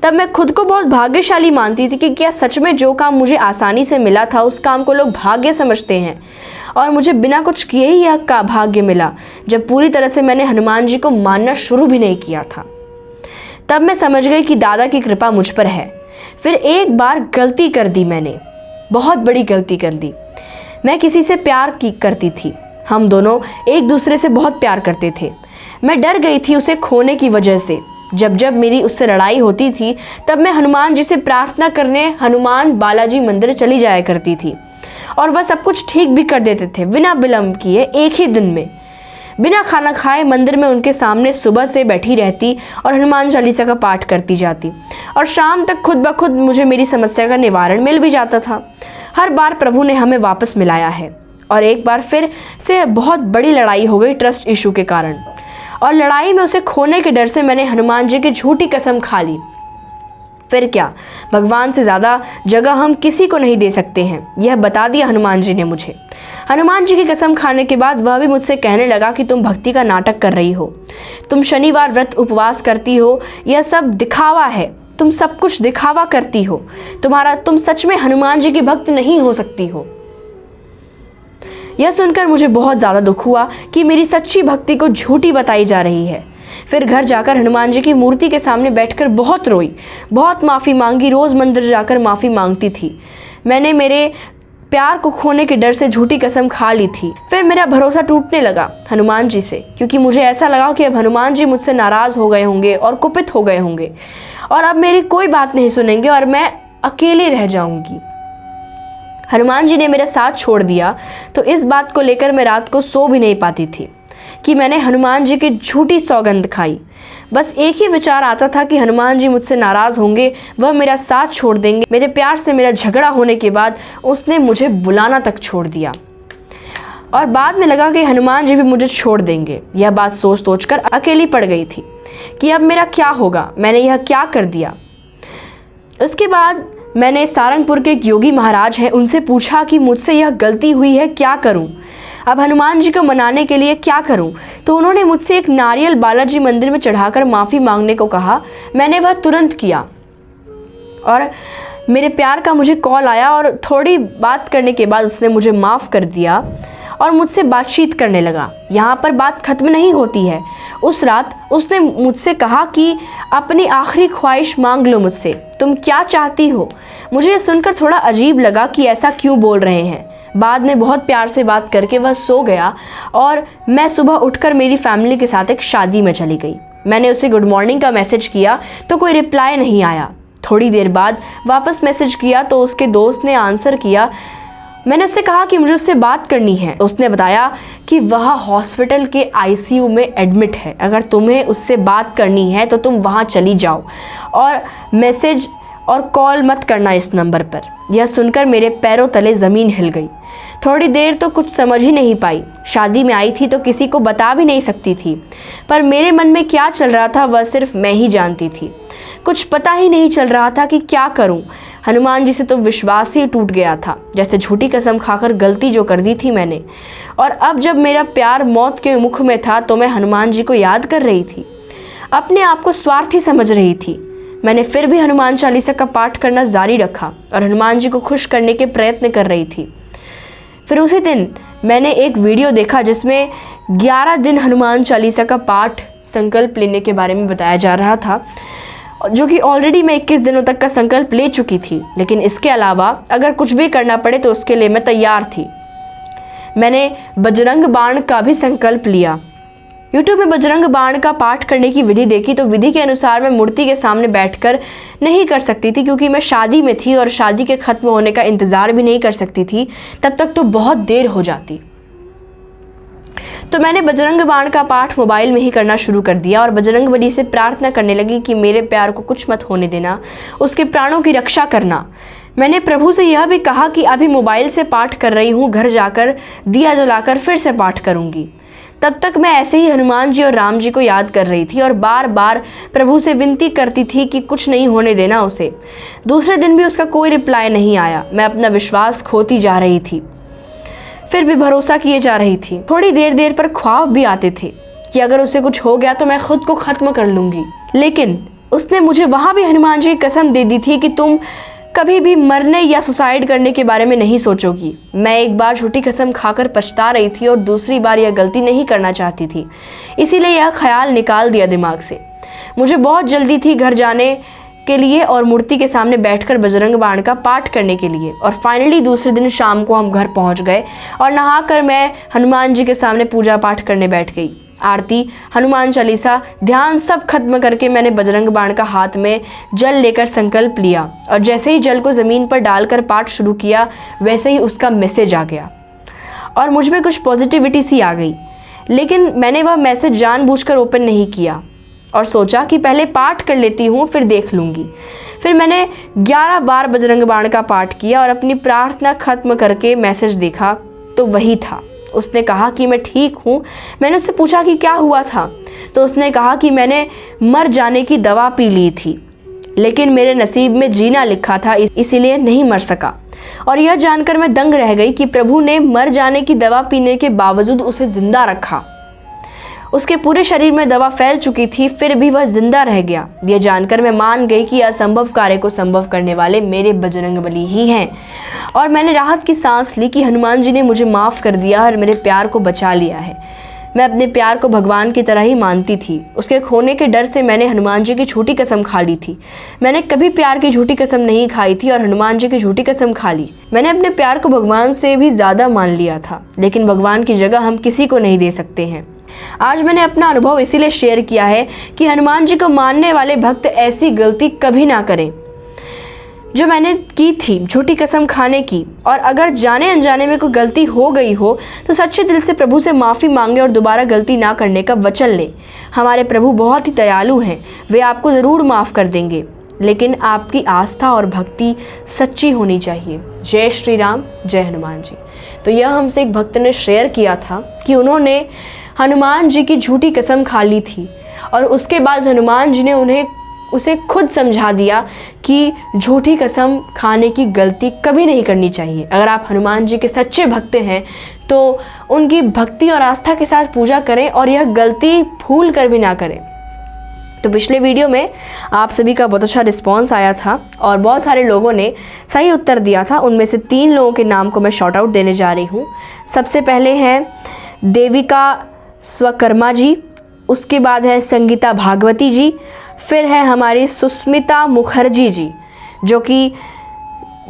तब मैं खुद को बहुत भाग्यशाली मानती थी कि क्या सच में जो काम मुझे आसानी से मिला था उस काम को लोग भाग्य समझते हैं, और मुझे बिना कुछ किए ही यह का भाग्य मिला, जब पूरी तरह से मैंने हनुमान जी को मानना शुरू भी नहीं किया था। तब मैं समझ गई कि दादा की कृपा मुझ पर है। फिर एक बार गलती कर दी, मैंने बहुत बड़ी गलती कर दी। मैं किसी से प्यार करती थी, हम दोनों एक दूसरे से बहुत प्यार करते थे। मैं डर गई थी उसे खोने की वजह से। जब जब मेरी उससे लड़ाई होती थी तब मैं हनुमान जी से प्रार्थना करने हनुमान बालाजी मंदिर चली जाया करती थी, और वह सब कुछ ठीक भी कर देते थे बिना विलम्ब किए। एक ही दिन में बिना खाना खाए मंदिर में उनके सामने सुबह से बैठी रहती और हनुमान चालीसा का पाठ करती जाती, और शाम तक खुद ब खुद मुझे मेरी समस्या का निवारण मिल भी जाता था। हर बार प्रभु ने हमें वापस मिलाया है, और एक बार फिर से बहुत बड़ी लड़ाई हो गई ट्रस्ट इशू के कारण, और लड़ाई में उसे खोने के डर से मैंने हनुमान जी की झूठी कसम खा ली। फिर क्या, भगवान से ज़्यादा जगह हम किसी को नहीं दे सकते हैं, यह बता दिया हनुमान जी ने मुझे। हनुमान जी की कसम खाने के बाद वह भी मुझसे कहने लगा कि तुम भक्ति का नाटक कर रही हो, तुम शनिवार व्रत उपवास करती हो, यह सब दिखावा है, तुम सब कुछ दिखावा करती हो, तुम सच में हनुमान जी की भक्त नहीं हो सकती हो। यह सुनकर मुझे बहुत ज़्यादा दुख हुआ कि मेरी सच्ची भक्ति को झूठी बताई जा रही है। फिर घर जाकर हनुमान जी की मूर्ति के सामने बैठकर बहुत रोई, बहुत माफ़ी मांगी, रोज़ मंदिर जाकर माफ़ी मांगती थी। मैंने मेरे प्यार को खोने के डर से झूठी कसम खा ली थी। फिर मेरा भरोसा टूटने लगा हनुमान जी से, क्योंकि मुझे ऐसा लगा कि अब हनुमान जी मुझसे नाराज़ हो गए होंगे और कुपित हो गए होंगे, और अब मेरी कोई बात नहीं सुनेंगे और मैं अकेली रह जाऊंगी। हनुमान जी ने मेरा साथ छोड़ दिया तो इस बात को लेकर मैं रात को सो भी नहीं पाती थी कि मैंने हनुमान जी की झूठी सौगंध खाई। बस एक ही विचार आता था कि हनुमान जी मुझसे नाराज़ होंगे, वह मेरा साथ छोड़ देंगे। मेरे प्यार से मेरा झगड़ा होने के बाद उसने मुझे बुलाना तक छोड़ दिया, और बाद में लगा कि हनुमान जी भी मुझे छोड़ देंगे। यह बात सोच कर अकेली पड़ गई थी कि अब मेरा क्या होगा, मैंने यह क्या कर दिया। उसके बाद मैंने सारंगपुर के एक योगी महाराज हैं, उनसे पूछा कि मुझसे यह गलती हुई है, क्या करूं? अब हनुमान जी को मनाने के लिए क्या करूं? तो उन्होंने मुझसे एक नारियल बालाजी मंदिर में चढ़ाकर माफ़ी मांगने को कहा। मैंने वह तुरंत किया, और मेरे प्यार का मुझे कॉल आया, और थोड़ी बात करने के बाद उसने मुझे माफ़ कर दिया और मुझसे बातचीत करने लगा। यहाँ पर बात ख़त्म नहीं होती है। उस रात उसने मुझसे कहा कि अपनी आखिरी ख्वाहिश मांग लो मुझसे, तुम क्या चाहती हो? मुझे ये सुनकर थोड़ा अजीब लगा कि ऐसा क्यों बोल रहे हैं। बाद में बहुत प्यार से बात करके वह सो गया, और मैं सुबह उठकर मेरी फैमिली के साथ एक शादी में चली गई। मैंने उसे गुड मॉर्निंग का मैसेज किया तो कोई रिप्लाई नहीं आया। थोड़ी देर बाद वापस मैसेज किया तो उसके दोस्त ने आंसर किया। मैंने उससे कहा कि मुझे उससे बात करनी है। उसने बताया कि वह हॉस्पिटल के आईसीयू में एडमिट है, अगर तुम्हें उससे बात करनी है तो तुम वहाँ चली जाओ, और मैसेज और कॉल मत करना इस नंबर पर। यह सुनकर मेरे पैरों तले ज़मीन हिल गई। थोड़ी देर तो कुछ समझ ही नहीं पाई। शादी में आई थी तो किसी को बता भी नहीं सकती थी, पर मेरे मन में क्या चल रहा था वह सिर्फ मैं ही जानती थी। कुछ पता ही नहीं चल रहा था कि क्या करूं। हनुमान जी से तो विश्वास ही टूट गया था, जैसे झूठी कसम खाकर गलती जो कर दी थी मैंने। और अब जब मेरा प्यार मौत के मुख में था तो मैं हनुमान जी को याद कर रही थी, अपने आप को स्वार्थी समझ रही थी। मैंने फिर भी हनुमान चालीसा का पाठ करना जारी रखा और हनुमान जी को खुश करने के प्रयत्न कर रही थी। फिर उसी दिन मैंने एक वीडियो देखा जिसमें 11 दिन हनुमान चालीसा का पाठ संकल्प लेने के बारे में बताया जा रहा था, जो कि ऑलरेडी मैं 21 दिनों तक का संकल्प ले चुकी थी, लेकिन इसके अलावा अगर कुछ भी करना पड़े तो उसके लिए मैं तैयार थी। मैंने बजरंग बाण का भी संकल्प लिया। यूट्यूब में बजरंग बाण का पाठ करने की विधि देखी तो विधि के अनुसार मैं मूर्ति के सामने बैठकर नहीं कर सकती थी, क्योंकि मैं शादी में थी और शादी के ख़त्म होने का इंतज़ार भी नहीं कर सकती थी, तब तक तो बहुत देर हो जाती। तो मैंने बजरंग बाण का पाठ मोबाइल में ही करना शुरू कर दिया और बजरंग बली से प्रार्थना करने लगी कि मेरे प्यार को कुछ मत होने देना, उसके प्राणों की रक्षा करना। मैंने प्रभु से यह भी कहा कि अभी मोबाइल से पाठ कर रही हूँ, घर जाकर दिया जलाकर फिर से पाठ करूँगी। तब तक मैं ऐसे ही हनुमान जी और राम जी को याद कर रही थी और बार बार प्रभु से विनती करती थी कि कुछ नहीं होने देना उसे। दूसरे दिन भी उसका कोई रिप्लाई नहीं आया। मैं अपना विश्वास खोती जा रही थी, फिर भी भरोसा किए जा रही थी। थोड़ी देर पर ख्वाब भी आते थे कि अगर उसे कुछ हो गया तो मैं खुद को ख़त्म कर लूँगी, लेकिन उसने मुझे वहाँ भी हनुमान जी की कसम दे दी थी कि तुम कभी भी मरने या सुसाइड करने के बारे में नहीं सोचोगी। मैं एक बार झूठी कसम खाकर पछता रही थी और दूसरी बार यह गलती नहीं करना चाहती थी, इसीलिए यह ख्याल निकाल दिया दिमाग से। मुझे बहुत जल्दी थी घर जाने के लिए और मूर्ति के सामने बैठकर बजरंग बाण का पाठ करने के लिए। और फाइनली दूसरे दिन शाम को हम घर पहुंच गए और नहाकर मैं हनुमान जी के सामने पूजा पाठ करने बैठ गई। आरती, हनुमान चालीसा, ध्यान सब खत्म करके मैंने बजरंग बाण का हाथ में जल लेकर संकल्प लिया और जैसे ही जल को ज़मीन पर डालकर पाठ शुरू किया वैसे ही उसका मैसेज आ गया और मुझ में कुछ पॉजिटिविटी सी आ गई। लेकिन मैंने वह मैसेज जानबूझकर ओपन नहीं किया और सोचा कि पहले पाठ कर लेती हूँ फिर देख लूँगी। फिर मैंने 11 बार बजरंग बाण का पाठ किया और अपनी प्रार्थना खत्म करके मैसेज देखा तो वही था। उसने कहा कि मैं ठीक हूँ। मैंने उससे पूछा कि क्या हुआ था, तो उसने कहा कि मैंने मर जाने की दवा पी ली थी लेकिन मेरे नसीब में जीना लिखा था, इसीलिए नहीं मर सका। और यह जानकर मैं दंग रह गई कि प्रभु ने मर जाने की दवा पीने के बावजूद उसे जिंदा रखा। उसके पूरे शरीर में दवा फैल चुकी थी फिर भी वह जिंदा रह गया। यह जानकर मैं मान गई कि असंभव कार्य को संभव करने वाले मेरे बजरंगबली ही हैं। और मैंने राहत की सांस ली कि हनुमान जी ने मुझे माफ़ कर दिया और मेरे प्यार को बचा लिया है। मैं अपने प्यार को भगवान की तरह ही मानती थी। उसके खोने के डर से मैंने हनुमान जी की झूठी कसम खा ली थी। मैंने कभी प्यार की झूठी कसम नहीं खाई थी और हनुमान जी की झूठी कसम खा ली। मैंने अपने प्यार को भगवान से भी ज़्यादा मान लिया था, लेकिन भगवान की जगह हम किसी को नहीं दे सकते हैं। आज मैंने अपना अनुभव इसीलिए शेयर किया है कि हनुमान जी को मानने वाले भक्त ऐसी गलती कभी ना करें जो मैंने की थी, झूठी कसम खाने की। और अगर जाने अनजाने में कोई गलती हो गई हो तो सच्चे दिल से प्रभु से माफ़ी मांगे और दोबारा गलती ना करने का वचन लें। हमारे प्रभु बहुत ही दयालु हैं, वे आपको ज़रूर माफ़ कर देंगे, लेकिन आपकी आस्था और भक्ति सच्ची होनी चाहिए। जय श्री राम, जय हनुमान जी। तो यह हमसे एक भक्त ने शेयर किया था कि उन्होंने हनुमान जी की झूठी कसम खा ली थी और उसके बाद हनुमान जी ने उसे खुद समझा दिया कि झूठी कसम खाने की गलती कभी नहीं करनी चाहिए। अगर आप हनुमान जी के सच्चे भक्त हैं तो उनकी भक्ति और आस्था के साथ पूजा करें और यह गलती भूल कर भी ना करें। तो पिछले वीडियो में आप सभी का बहुत अच्छा रिस्पॉन्स आया था और बहुत सारे लोगों ने सही उत्तर दिया था। उनमें से 3 लोगों के नाम को मैं शॉर्ट आउट देने जा रही हूँ। सबसे पहले हैं देविका स्वकर्मा जी, उसके बाद है संगीता भागवती जी, फिर है हमारी सुस्मिता मुखर्जी जी जो कि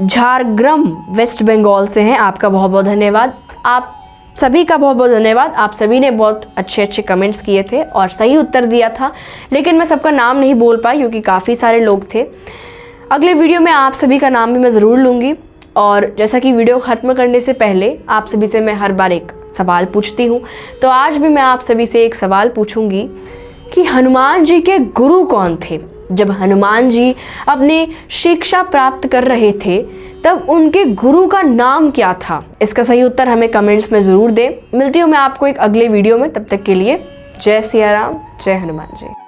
झारग्राम वेस्ट बंगाल से हैं। आपका बहुत बहुत धन्यवाद। आप सभी का बहुत बहुत धन्यवाद। आप सभी ने बहुत अच्छे अच्छे कमेंट्स किए थे और सही उत्तर दिया था, लेकिन मैं सबका नाम नहीं बोल पाई क्योंकि काफ़ी सारे लोग थे। अगले वीडियो में आप सभी का नाम भी मैं ज़रूर लूँगी। और जैसा कि वीडियो ख़त्म करने से पहले आप सभी से मैं हर बार एक सवाल पूछती हूँ, तो आज भी मैं आप सभी से एक सवाल पूछूंगी कि हनुमान जी के गुरु कौन थे? जब हनुमान जी अपनी शिक्षा प्राप्त कर रहे थे तब उनके गुरु का नाम क्या था? इसका सही उत्तर हमें कमेंट्स में ज़रूर दें। मिलती हूँ मैं आपको एक अगले वीडियो में, तब तक के लिए जय सिया राम, जय हनुमान जी।